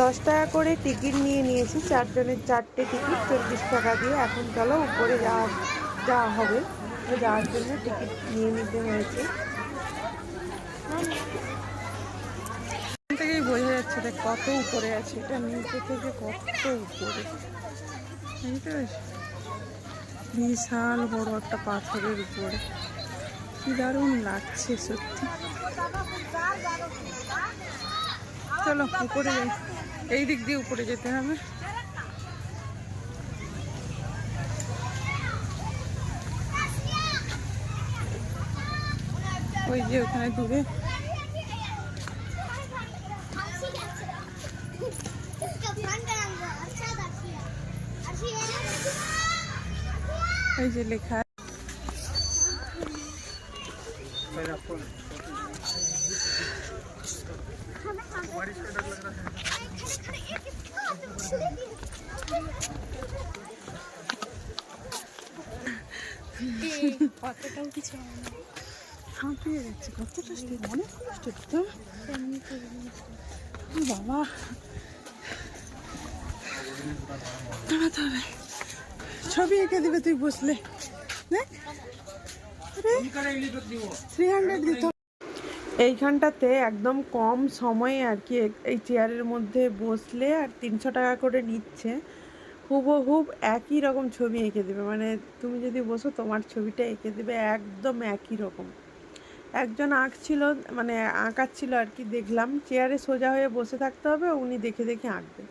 10 টাকা করে টিকিট নিয়ে নিয়েছি, 4 জনের 4টে টিকিট 24 টাকা দিয়ে। এখন চলো উপরে যাওয়া হবে, তো যাওয়ার জন্য টিকিট নিয়ে নিতে হয়েছে। এখান থেকেই বোঝা যাচ্ছে দেখ কত উপরে আছে, এটা নিচে থেকে কত উপরে, বুঝতে পারছি? বিশাল বড় একটা পাথরের উপরে, কি দারুণ লাগছে সত্যি। চলো উপরে যাই, এই দিক দিয়ে উপরে যেতে হবে। ওই যে ওখানে দূরে এই যে লেখা কতটাও কিছু হাঁপিয়ে যাচ্ছে, কতটা স্টেপ, অনেকগুলো স্টেপ তো বাবা। দাঁড়াতে হবে, ছবি এঁকে দিবে তুই বসলে, দেখ 300 দিতে। এইখানটাতে একদম কম সময়ে আর কি এই চেয়ারের মধ্যে বসলে আর 300 টাকা করে নিচ্ছে। হুবহুব একই রকম ছবি এঁকে দেবে, মানে তুমি যদি বসো তোমার ছবিটা এঁকে দেবে একদম একই রকম। একজন আঁকছিল, মানে আঁকাচ্ছিল আর কি, দেখলাম চেয়ারে সোজা হয়ে বসে থাকতে হবে, উনি দেখে দেখে আঁকবে।